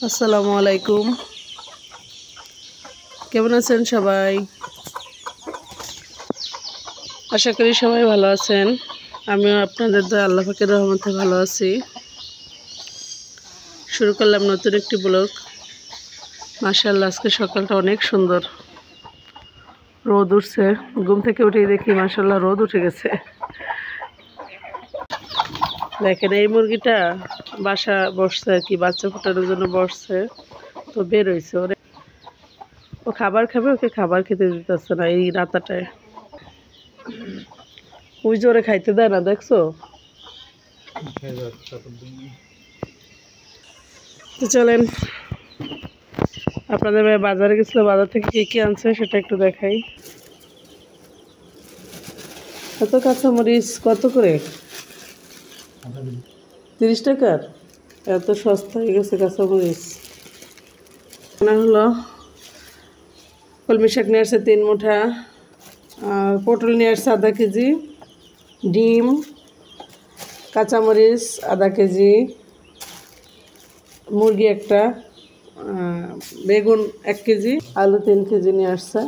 আসসালামু আলাইকুম। কেমন আছেন সবাই? আশা করি সবাই ভালো আছেন। আমিও আপনাদের দয়া আল্লাহ পাকের রহমতে ভালো আছি। শুরু করলাম নতুন একটি ব্লগ। মাশাআল্লাহ, আজকে সকালটা অনেক সুন্দর, রোদ উঠছে। ঘুম থেকে উঠেই দেখি মাশাআল্লাহ রোদ উঠে গেছে। দেখেন, এই মুরগিটা বাসা বসছে আর কি, বাচ্চা ফোটানোর জন্য বসছে। তো বের হয়েছে, ওরে ও খাবার খাবে, ওকে খাবার খেতে দিতেছে না এই রাতাটায়। ওই জোরে খাইতে দেয় না, দেখছো? তো চলেন, আপনাদের ভাই বাজারে গেছিল, বাজার থেকে কি কি আনছে সেটা একটু দেখাই। এত কাঁচামরিচ কত করে? 30 টাকার? এত সস্তা হয়ে গেছে কাঁচামরিচ। না হলো কলমি শাক নিয়ে আসছে 3 মুঠা, আর পটল নিয়ে আসছে আধা কেজি, ডিম, কাঁচামরিচ আধা কেজি, মুরগি একটা, বেগুন 1 কেজি, আলু 3 কেজি নিয়ে আসছে।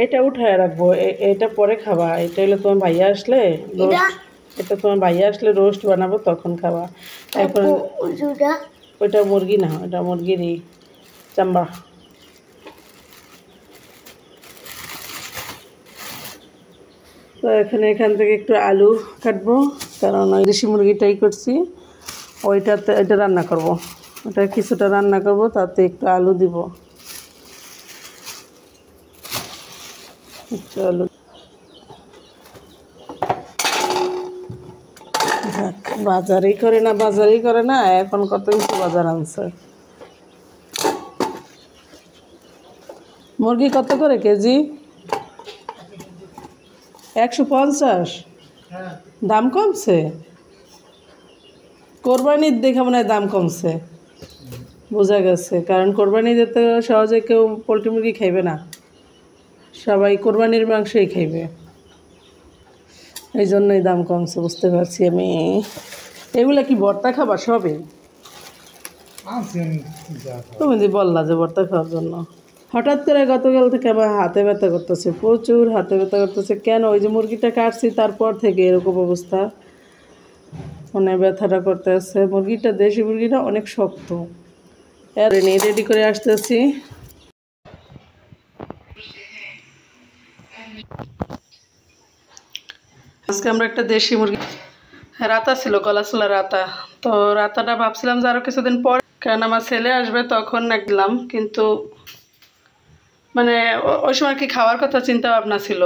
এটা উঠায় রাখবো, এটা পরে খাবা। এটা হলো তোমার ভাইয়া আসলে এটা তোমার ভাইয়া আসলে রোস্ট বানাবো, তখন খাবা। এখন ওইটা মুরগি না, ওটা মুরগিরই চাম্বা। তো এখান থেকে একটু আলু কাটবো, কারণ ওই দেশি মুরগিটাই করছি, ওইটাতে এটা রান্না করব। ওটা কিছুটা রান্না করব, তাতে একটু আলু দিব, একটু আলু। বাজারই করে না এখন কত কিছু বাজার আনছে। মুরগি কত করে কেজি? 150? দাম কমছে? কোরবানির দেখে মনে হয় দাম কমছে, বোঝা গেছে। কারণ কোরবানিতে তো সহজে কেউ পোলট্রি মুরগি খাইবে না, সবাই কোরবানির মাংসই খাইবে, এই জন্যই দাম কমছে, বুঝতে পারছি আমি। এগুলা কি ভর্তা খাবার সবে? তুমি যে বললা যে ভর্তা খাওয়ার জন্য। হঠাৎ করে গতকাল থেকে আমার হাতে ব্যথা করতেছে, প্রচুর হাতে ব্যথা করতেছে। কেন? ওই যে মুরগিটা কাটছি তারপর থেকে এরকম অবস্থা, মানে ব্যথাটা করতে আসছে। মুরগিটা, দেশি মুরগিটা অনেক শক্ত। রেডি করে আসতেছি। আজকে আমরা একটা দেশি মুরগি, রাতা ছিল, গলা ছিল রাতা। তো রাতাটা ভাবছিলাম যে আরও কিছুদিন পর, কারণ আমার ছেলে আসবে তখন একলাম, কিন্তু মানে ওই সময় কি খাওয়ার কথা চিন্তা ভাবনা ছিল,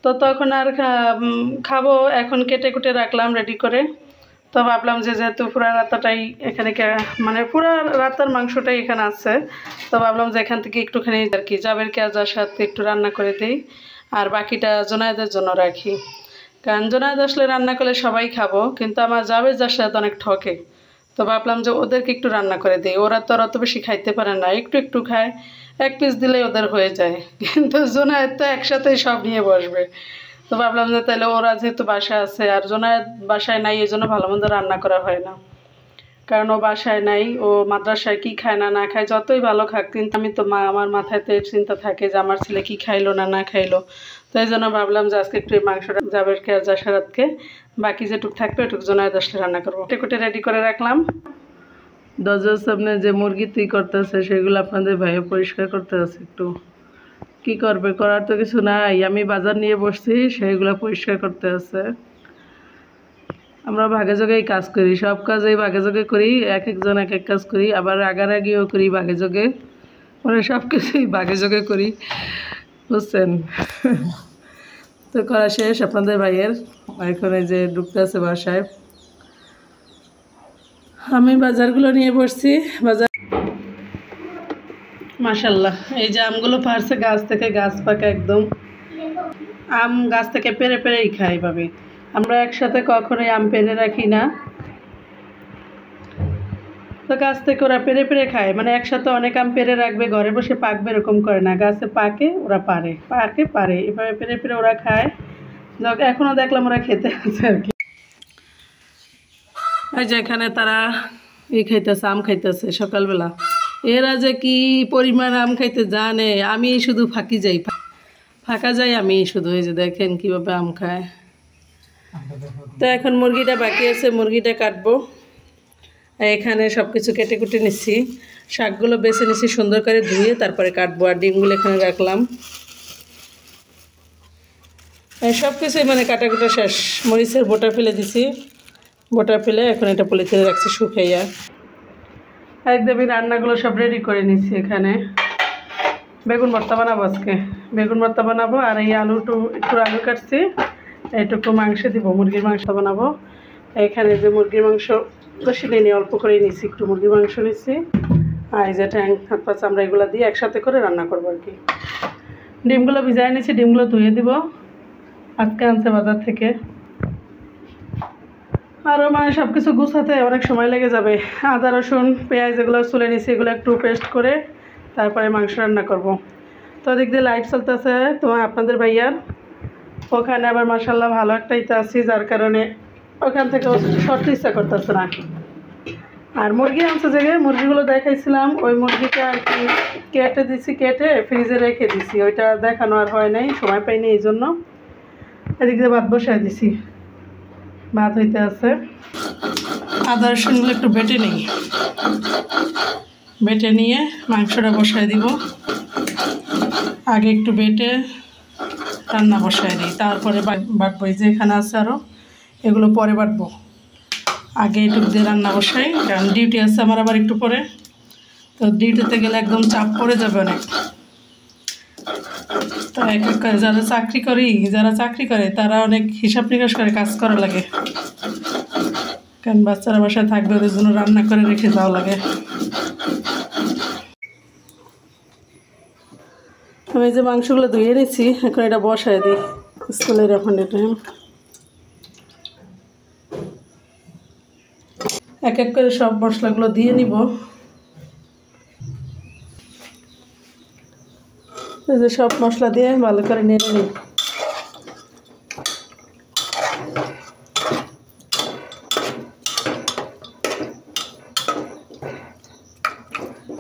তো তখন আর খাবো। এখন কেটে কুটে রাখলাম রেডি করে। তো ভাবলাম যে যেহেতু পুরা রাতাটাই এখানে, মানে পুরা রাতার মাংসটাই এখানে আছে, তো ভাবলাম যে এখান থেকে একটুখানি আর কি জাবের কেজার সাথে একটু রান্না করে দিই, আর বাকিটা জোনায়েদের জন্য রাখি। কারণ জোনায়েদ আসলে রান্না করলে সবাই খাবো, কিন্তু আমার জাবের যার সাথে অনেক ঠকে। তো ভাবলাম যে ওদেরকে একটু রান্না করে দিই, ওরা তো আর অত বেশি খাইতে পারে না, একটু একটু খায়, 1 পিস দিলেই ওদের হয়ে যায়। কিন্তু জোনায়েদ তো একসাথেই সব নিয়ে বসবে। তো ভাবলাম যে তাহলে ওরা যেহেতু বাসায় আছে, আর জোনায়েদ বাসায় নাই, এই জন্য ভালো মন্দ রান্না করা হয় না। কারণ ও বাসায় নাই, ও মাদ্রাসায় কি খায় না না খায়, যতই ভালো খাক, কিন্তু আমি তো আমার মাথায় তো চিন্তা থাকে যে আমার ছেলে কি খাইলো না না খাইলো। তো এই জন্য ভাবলাম যে আজকে একটু এই মাংসটা জাবেরকে আর জাসারাতকে, বাকি যেটুক থাকবে ওটুক জোনায়েদ আসলে রান্না করবো। কুটে রেডি করে রাখলাম। দরজার সামনে যে মুরগি তুই করতেছে সেগুলো আপনাদের ভাইয়ে পরিষ্কার করতে আছে একটু। কি করবে, করার তো কিছু নাই, আমি বাজার নিয়ে বসছি, সেইগুলো পরিষ্কার করতে আছে। আমরা ভাগে যোগেই কাজ করি, সব কাজেই ভাগে যোগে করি, এক একজন এক এক কাজ করি, আবার রাগারাগিও করি ভাগে যোগে, মানে সব কিছুই ভাগে যোগে করি, বুঝছেন? তো করা শেষ আপনাদের ভাইয়ের, এখন এই যে ঢুকতে আছে বাসায়। আমি বাজারগুলো নিয়ে বসছি। বাজার মাশাল্লাহ, এই যে আমগুলো পারছে গাছ থেকে, গাছ পাকা একদম। আম গাছ থেকে পেরে পেরেই খাই ভাবে, আমরা একসাথে কখনোই আম পেরে রাখি না। তো গাছ থেকে ওরা পেরে পেরে খায়, মানে একসাথে অনেক আম পেরে রাখবে, ঘরে বসে পাকবে এরকম করে না, গাছে পাকে, ওরা পারে এভাবে পেরে পেরে ওরা খায়। এখনও দেখলাম ওরা খেতে আছে আর কি। এই যে এখানে তারা এই খাইতেছে, আম খাইতেছে সকালবেলা। এরা যে কি পরিমাণ আম খাইতে জানে, আমি শুধু ফাঁকা যাই আমি শুধু। এই যে দেখেন কীভাবে আম খায়। তো এখন মুরগিটা বাকি আছে, মুরগিটা কাটবো। এখানে সব কিছু কেটে কুটে নিচ্ছি, শাকগুলো বেছে নিচ্ছি সুন্দর করে ধুয়ে, তারপরে কাটবো। আর ডিমগুলো এখানে রাখলাম। সব কিছুই মানে কাটাকুটা শেষ। মরিচের বোটা ফেলে দিছি, বোটা ফেলে এখন এটা পলিথিনে রাখছি শুকাইয়া। একদমই রান্নাগুলো সব রেডি করে নিচ্ছি। এখানে বেগুন ভর্তা বানাবো আজকে, বেগুন ভর্তা বানাবো। আর এই একটু আলু কাটছি, এইটুকু মাংস দিব, মুরগির মাংস বানাবো। এখানে যে মুরগির মাংস বেশি নিয়ে অল্প করে নিচ্ছি, একটু মুরগির মাংস নিচ্ছি। আর এই যে ট্যাং, হাত পা, চামড়া এগুলো দিয়ে একসাথে করে রান্না করবো আর কি। ডিমগুলো ভিজাই নিচ্ছি, ডিমগুলো ধুয়ে দিব, আজকে আনছে বাজার থেকে। আরও মানে সব কিছু গুছাতে অনেক সময় লেগে যাবে। আদা রসুন পেঁয়াজ এগুলো চুলে নিচ্ছি, এগুলো একটু পেস্ট করে তারপরে মাংস রান্না করব। তো ওদিক দিয়ে লাইট চলতেছে তোমার আপনাদের ভাইয়ার ওখানে, আবার মাশাল্লাহ ভালো একটা ইতে আছি, যার কারণে ওখান থেকে সরতে ইচ্ছা করতেছে না। আর মুরগি আনছে জায়গায়, মুরগিগুলো দেখাইছিলাম, ওই মুরগিটা আর কি কেটে দিছি, কেটে ফ্রিজে রেখে দিছি। ওইটা দেখানো আর হয় নাই, সময় পাইনি, এই জন্য। এদিক দিয়ে ভাত বসাই দিছি, ভাত হইতে আছে। আদা রসুনগুলো একটু বেটে নিই, বেটে নিয়ে মাংসটা বসাই দিব। আগে একটু বেটে রান্না বসাই দিই, তারপরে বাটবো। এই যে এখানে আছে আরও, এগুলো পরে বাটবো। আগে একটু দিয়ে রান্না বসাই, কারণ ডিউটি আছে আমার আবার একটু পরে। তো ডিউটিতে গেলে একদম চাপ পড়ে যাবে অনেক। তো এক এক করে যারা চাকরি করে তারা অনেক হিসাব নিকাশ করে কাজ করা লাগে, কারণ বাচ্চারা বাসায় থাকবে, ওদের জন্য রান্না করে রেখে যাওয়া লাগে। আমি যে মাংসগুলো ধুয়ে নিচ্ছি, এখন এটা বসায় দিই স্কুলের। এখন এটা এক এক করে সব মশলাগুলো দিয়ে নিব। এই যে সব মশলা দিয়ে ভালো করে নেড়ে নিই।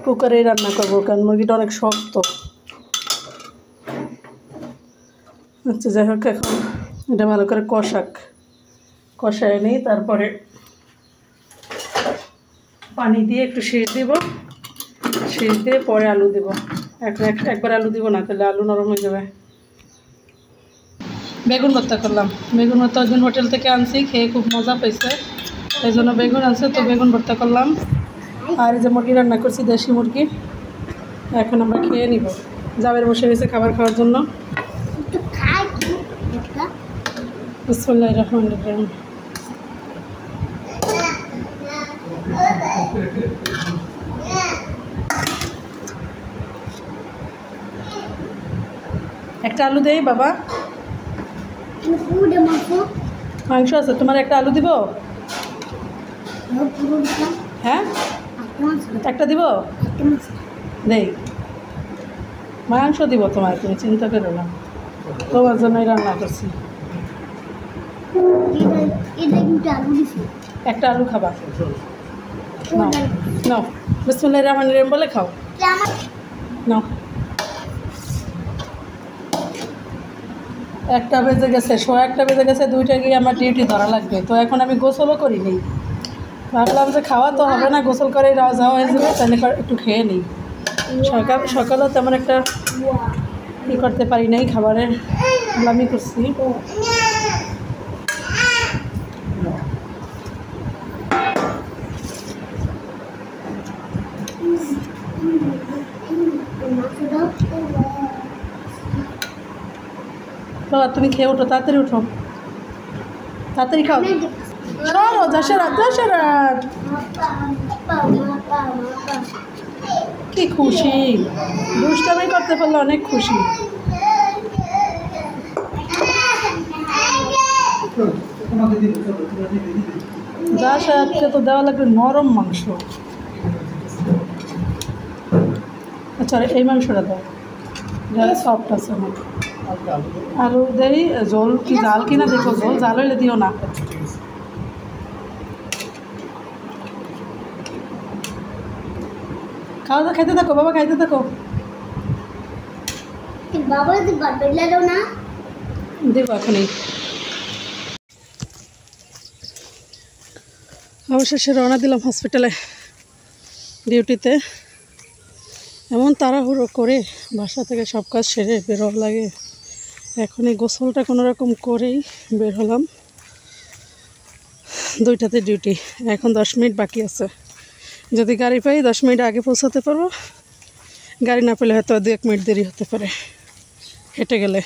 কুকারেই রান্না করবো, কারণ মুরগিটা অনেক শক্ত। আচ্ছা যাই হোক, এখন এটা ভালো করে কষায় নিই, তারপরে পানি দিয়ে একটু সেচ দিব, সেচ দিয়ে পরে আলু দিব। এখন একবার আলু দিব না, তাহলে আলু নরম হয়ে যাবে। বেগুন ভর্তা করলাম, বেগুন ভর্তা ওই দিন হোটেল থেকে আনছি, খেয়ে খুব মজা পেয়েছে, এই জন্য বেগুন আনছে, তো বেগুন ভর্তা করলাম। আর এই যে মুরগি রান্না করছি, দেশি মুরগি। এখন আমরা খেয়ে নিব। জাবের বসে গেছে খাবার খাওয়ার জন্য। বিসমিল্লাহির রহমানির রহিম। একটা আলু দেই বাবা, মাংস আছে তোমার, একটা আলু দিব? হ্যাঁ একটা দিব, দেই মাংস দিব তোমার, তুমি চিন্তা করো না, তোমার জন্যই রান্না করছি। একটা আলু খাবা? নাও, বিসমিল্লাহির রহমানির রহিম বলে খাও। নাও, একটা বেজে গেছে, 1:15 বেজে গেছে, 2টা গিয়ে আমার ডিউটি ধরা লাগবে। তো এখন আমি গোসলও করিনি, ভাবলাম যে খাওয়া তো হবে না, গোসল করে যাওয়া হয়ে যাবে, তাহলে একটু খেয়ে নিই। সকালেও তেমন একটা ই করতে পারি নাই, খাবারের আমি করছি। বাবা তুমি খেয়ে ওঠো, তাড়াতাড়ি উঠো, তাড়াতাড়ি খাও। সরো, দশরাত কি খুশি, দুষ্টামি করতে পারলে অনেক খুশি। দশরাতকে তো দেওয়া লাগবে নরম মাংস। আচ্ছা এই মাংসটা দাও, যারা সফট আছে আমার। আলু দেই, জল কি জাল কিনা দেখো, জল জাল হইলে দিও না। খাওয়া খাইতে থাকো বাবা, খাইতে থাকো। বাবা বেলা দাও না, দেবো এখনই। অবশেষে রওনা দিলাম হসপিটালে ডিউটিতে। এমন তাড়াহুড়ো করে বাসা থেকে সব কাজ সেরে বের হওয়া লাগে। এখন এই গোসলটা কোনো রকম করেই বের হলাম। 2টাতে ডিউটি, এখন 10 মিনিট বাকি আছে। যদি গাড়ি পাই 10 মিনিট আগে পৌঁছাতে পারবো, গাড়ি না পেলে হয়তো 2-1 মিনিট দেরি হতে পারে হেঁটে গেলে,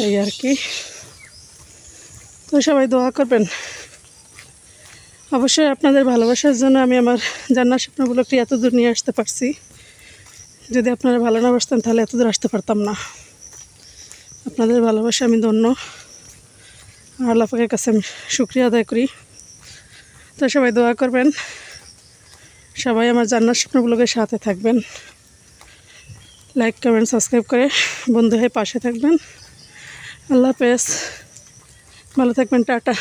এই আর কি। তো সবাই দোয়া করবেন। অবশ্যই আপনাদের ভালোবাসার জন্য আমি আমার জান্নাত স্বপ্নগুলোকে এত দূর নিয়ে আসতে পারছি। যদি আপনারা ভালো না বাসতেন তাহলে এত দূর আসতে পারতাম না। আপনাদের ভালোবাসা আমি ধন্য, আল্লাহ পাকের কাছে আমি শুকরিয়া আদায় করি। তো সবাই দোয়া করবেন, সবাই আমার জান্নাত স্বপ্নগুলোকে সাথে থাকবেন, লাইক কমেন্ট সাবস্ক্রাইব করে বন্ধু হয়ে পাশে থাকবেন। আল্লাহ হাফেজ, ভালো থাকবেন, টাটা।